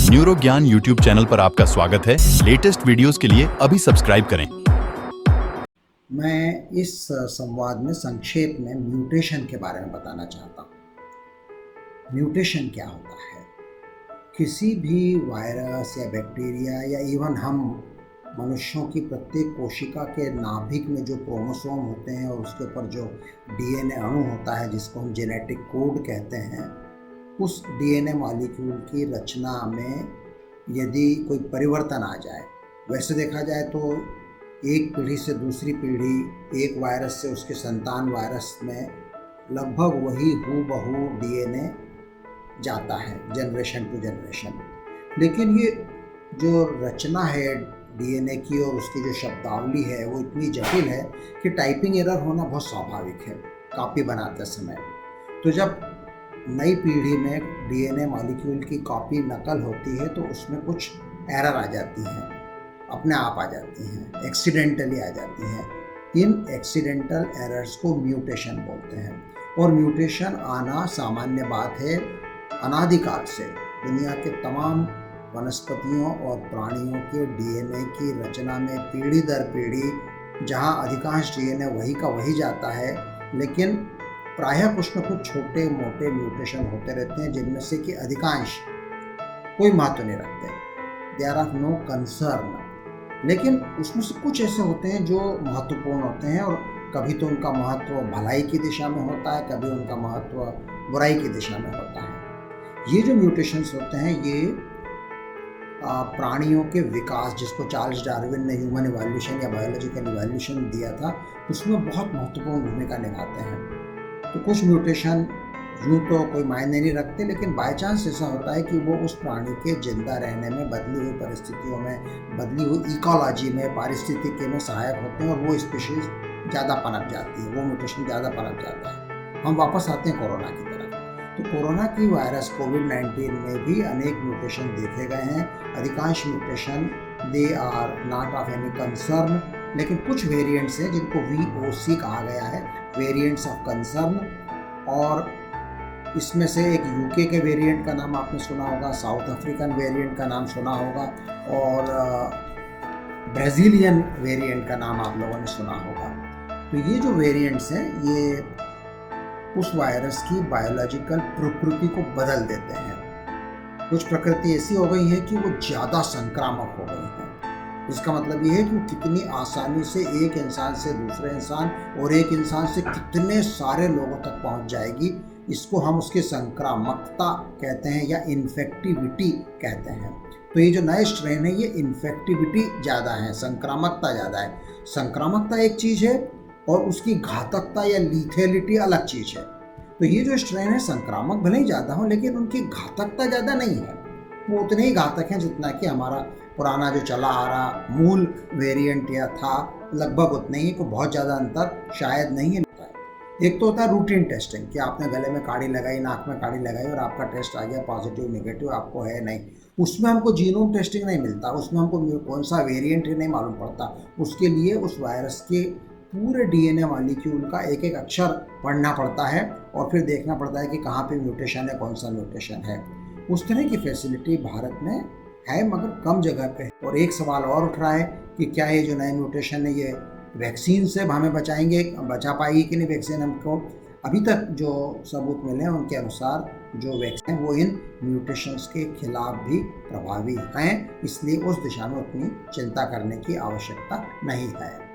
Neuro ज्ञान YouTube channel पर आपका स्वागत है। लेटेस्ट वीडियोस के लिए अभी सब्सक्राइब करें। मैं इस संवाद में संक्षेप में म्यूटेशन के बारे में बताना चाहता हूँ। म्यूटेशन क्या होता है? किसी भी वायरस या बैक्टीरिया या इवन हम मनुष्यों की प्रत्येक कोशिका के नाभिक में जो क्रोमोसोम होते हैं और उसके ऊपर जो डीएनए अणु होता है जिसको हम जेनेटिक कोड कहते हैं, उस डीएनए मॉलिक्यूल की रचना में यदि कोई परिवर्तन आ जाए, वैसे देखा जाए तो एक पीढ़ी से दूसरी पीढ़ी, एक वायरस से उसके संतान वायरस में लगभग वही हूबहू डीएनए जाता है जनरेशन टू जनरेशन। लेकिन ये जो रचना है डीएनए की और उसकी जो शब्दावली है वो इतनी जटिल है कि टाइपिंग एरर होना बहुत स्वाभाविक है कॉपी बनाते समय। तो जब नई पीढ़ी में डीएनए मॉलिक्यूल की कॉपी नकल होती है तो उसमें कुछ एरर आ जाती हैं, अपने आप आ जाती हैं, एक्सीडेंटली आ जाती हैं। इन एक्सीडेंटल एरर्स को म्यूटेशन बोलते हैं और म्यूटेशन आना सामान्य बात है। अनादिकाल से दुनिया के तमाम वनस्पतियों और प्राणियों के डीएनए की रचना में पीढ़ी दर पीढ़ी जहां अधिकांश डीएनए वही का वही जाता है, लेकिन प्रायः कुछ न कुछ छोटे मोटे म्यूटेशन होते रहते हैं जिनमें से कि अधिकांश कोई महत्व नहीं रखते, they are of no concern. लेकिन उसमें से कुछ ऐसे होते हैं जो महत्वपूर्ण होते हैं और कभी तो उनका महत्व भलाई की दिशा में होता है, कभी उनका महत्व बुराई की दिशा में होता है। ये जो म्यूटेशंस होते हैं ये प्राणियों के विकास, जिसको चार्ल्स डार्विन ने ह्यूमन इवोल्यूशन या बायोलॉजिकल इवोल्यूशन दिया था, उसमें बहुत महत्वपूर्ण भूमिका निभाते हैं। तो कुछ म्यूटेशन यूँ तो कोई मायने नहीं रखते, लेकिन बाय चांस ऐसा होता है कि वो उस प्राणी के जिंदा रहने में, बदली हुई परिस्थितियों में, बदली हुई इकोलॉजी में, पारिस्थितिकी में सहायक होते हैं और वो स्पीशीज ज़्यादा पनप जाती है, वो म्यूटेशन ज़्यादा पनप जाता है। हम वापस आते हैं कोरोना की तरफ। तो कोरोना की वायरस कोविड-19 में भी अनेक म्यूटेशन देखे गए हैं। अधिकांश mutation they are not of any concern, लेकिन कुछ वेरिएंट्स हैं जिनको VOC कहा गया है, वेरिएंट्स ऑफ कंसर्न। और इसमें से एक यूके के वेरिएंट का नाम आपने सुना होगा, साउथ अफ्रीकन वेरिएंट का नाम सुना होगा और ब्राज़ीलियन वेरिएंट का नाम आप लोगों ने सुना होगा। तो ये जो वेरिएंट्स हैं ये उस वायरस की बायोलॉजिकल प्रकृति को बदल देते हैं। कुछ प्रकृति ऐसी हो गई है कि वो ज़्यादा संक्रामक हो गई है। इसका मतलब ये है कि वो कितनी आसानी से एक इंसान से दूसरे इंसान और एक इंसान से कितने सारे लोगों तक पहुंच जाएगी, इसको हम उसकी संक्रामकता कहते हैं या इन्फेक्टिविटी कहते हैं। तो ये जो नए स्ट्रेन है ये इन्फेक्टिविटी ज़्यादा है, संक्रामकता ज़्यादा है। संक्रामकता एक चीज़ है और उसकी घातकता या लीथेलिटी अलग चीज़ है। तो ये जो स्ट्रेन है संक्रामक भले ही ज़्यादा हो, लेकिन उनकी घातकता ज़्यादा नहीं है, वो उतने ही घातक हैं जितना कि हमारा पुराना जो चला आ रहा मूल वेरिएंट या था, लगभग उतने ही, को बहुत ज़्यादा अंतर शायद नहीं है। एक तो होता है रूटीन टेस्टिंग कि आपने गले में काड़ी लगाई, नाक में काड़ी लगाई और आपका टेस्ट आ गया पॉजिटिव निगेटिव, आपको है नहीं। उसमें हमको जीनोम टेस्टिंग नहीं मिलता, उसमें हमको कौन सा वेरिएंट है नहीं मालूम पड़ता। उसके लिए उस वायरस के पूरे डीएनए मॉलिक्यूल का एक एक अक्षर पढ़ना पड़ता है और फिर देखना पड़ता है कि कहाँ पे म्यूटेशन है, कौन सा म्यूटेशन है। उस तरह की फैसिलिटी भारत में है मगर कम जगह पे। और एक सवाल और उठ रहा है कि क्या ये जो नए म्यूटेशन है ये वैक्सीन से हमें बचा पाएगी कि नहीं वैक्सीन हमको। अभी तक जो सबूत मिले हैं उनके अनुसार जो वैक्सीन है वो इन म्यूटेशंस के खिलाफ भी प्रभावी हैं, इसलिए उस दिशा में उतनी चिंता करने की आवश्यकता नहीं है।